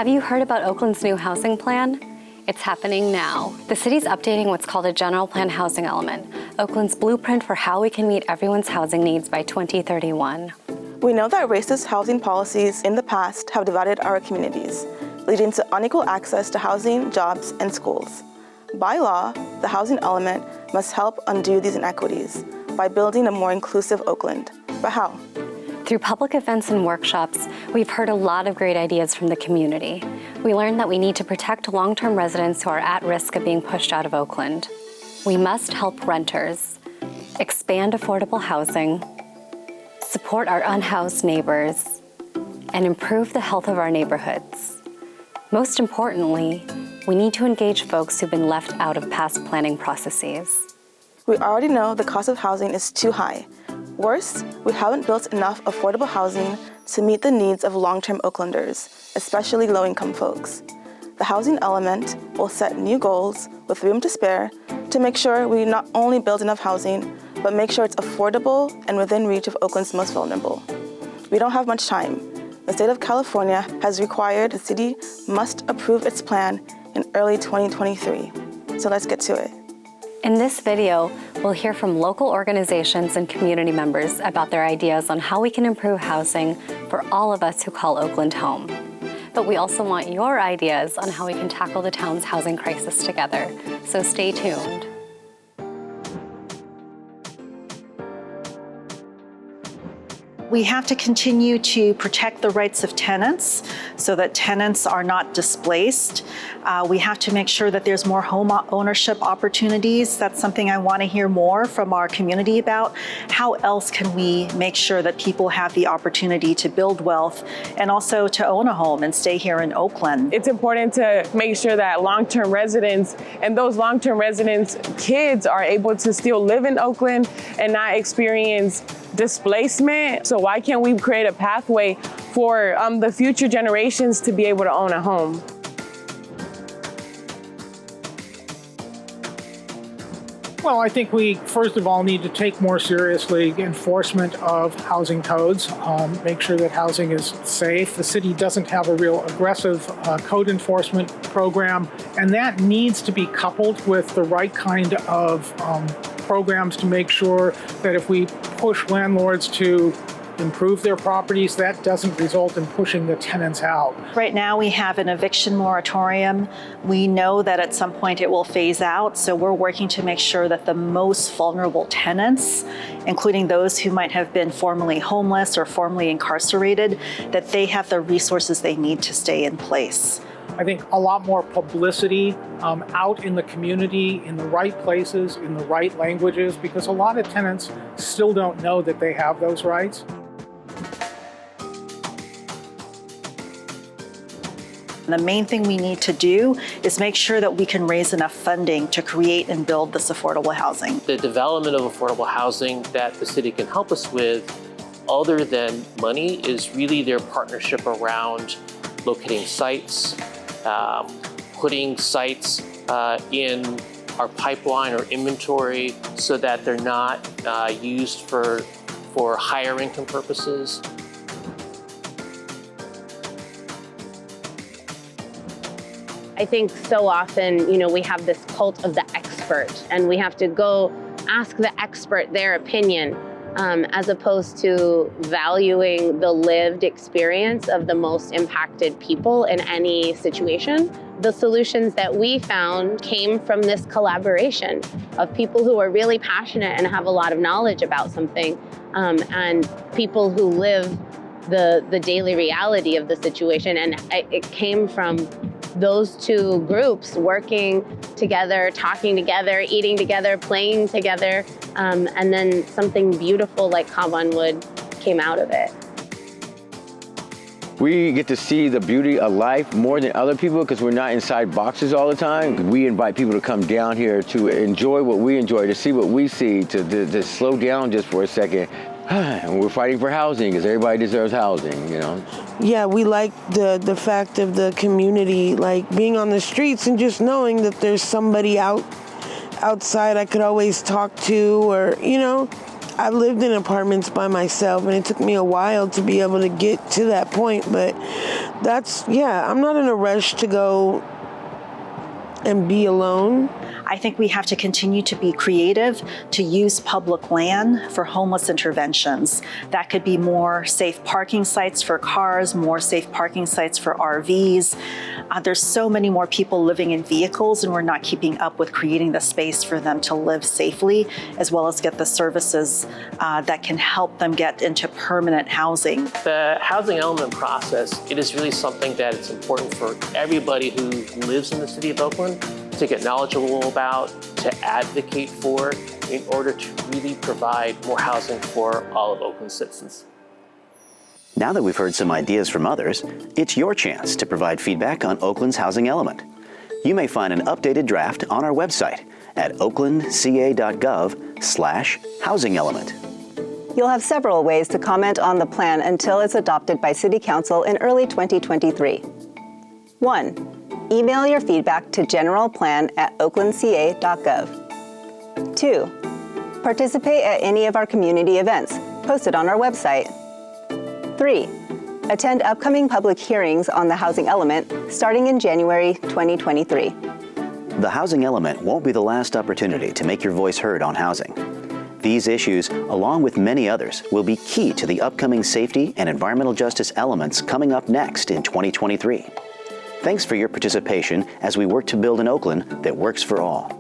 Have you heard about Oakland's new housing plan? It's happening now. The city's updating what's called a general plan housing element, Oakland's blueprint for how we can meet everyone's housing needs by 2031. We know that racist housing policies in the past have divided our communities, leading to unequal access to housing, jobs, and schools. By law, the housing element must help undo these inequities by building a more inclusive Oakland. But how? Through public events and workshops, we've heard a lot of great ideas from the community. We learned that we need to protect long-term residents who are at risk of being pushed out of Oakland. We must help renters, expand affordable housing, support our unhoused neighbors, and improve the health of our neighborhoods. Most importantly, we need to engage folks who've been left out of past planning processes. We already know the cost of housing is too high. Worse, we haven't built enough affordable housing to meet the needs of long-term Oaklanders, especially low-income folks. The housing element will set new goals with room to spare to make sure we not only build enough housing, but make sure it's affordable and within reach of Oakland's most vulnerable. We don't have much time. The state of California has required the city must approve its plan in early 2023. So let's get to it. In this video, we'll hear from local organizations and community members about their ideas on how we can improve housing for all of us who call Oakland home. But we also want your ideas on how we can tackle the town's housing crisis together, so stay tuned. We have to continue to protect the rights of tenants so that tenants are not displaced. We have to make sure that there's more home ownership opportunities. That's something I want to hear more from our community about. How else can we make sure that people have the opportunity to build wealth and also to own a home and stay here in Oakland? It's important to make sure that long-term residents and those long-term residents' kids are able to still live in Oakland and not experience displacement. So why can't we create a pathway for the future generations to be able to own a home? Well, I think we, first of all, need to take more seriously enforcement of housing codes, make sure that housing is safe. The city doesn't have a real aggressive code enforcement program, and that needs to be coupled with the right kind of programs to make sure that if we push landlords to improve their properties, that doesn't result in pushing the tenants out. Right now we have an eviction moratorium. We know that at some point it will phase out, so we're working to make sure that the most vulnerable tenants, including those who might have been formerly homeless or formerly incarcerated, that they have the resources they need to stay in place. I think a lot more publicity out in the community, in the right places, in the right languages, because a lot of tenants still don't know that they have those rights. The main thing we need to do is make sure that we can raise enough funding to create and build this affordable housing. The development of affordable housing that the city can help us with, other than money, is really their partnership around locating sites, putting sites in our pipeline or inventory so that they're not used for higher income purposes. I think so often, we have this cult of the expert, and we have to go ask the expert their opinion, as opposed to valuing the lived experience of the most impacted people in any situation. The solutions that we found came from this collaboration of people who are really passionate and have a lot of knowledge about something, and people who live the daily reality of the situation. And it came from those two groups working together, talking together, eating together, playing together, and then something beautiful like Kavan Wood came out of it. We get to see the beauty of life more than other people because we're not inside boxes all the time. We invite people to come down here to enjoy what we enjoy, to see what we see, to slow down just for a second. And we're fighting for housing because everybody deserves housing, Yeah, we like the fact of the community, like being on the streets and just knowing that there's somebody outside I could always talk to, or, I've lived in apartments by myself, and it took me a while to be able to get to that point. But I'm not in a rush to go and be alone. I think we have to continue to be creative, to use public land for homeless interventions. That could be more safe parking sites for cars, more safe parking sites for RVs. There's so many more people living in vehicles, and we're not keeping up with creating the space for them to live safely, as well as get the services that can help them get into permanent housing. The housing element process, it is really something that it's important for everybody who lives in the city of Oakland to get knowledgeable about, to advocate for, in order to really provide more housing for all of Oakland's citizens. Now that we've heard some ideas from others, it's your chance to provide feedback on Oakland's housing element. You may find an updated draft on our website at oaklandca.gov/housing element. You'll have several ways to comment on the plan until it's adopted by City Council in early 2023. 1. Email your feedback to generalplan@oaklandca.gov. 2. Participate at any of our community events posted on our website. 3. Attend upcoming public hearings on the housing element starting in January 2023. The housing element won't be the last opportunity to make your voice heard on housing. These issues, along with many others, will be key to the upcoming safety and environmental justice elements coming up next in 2023. Thanks for your participation as we work to build an Oakland that works for all.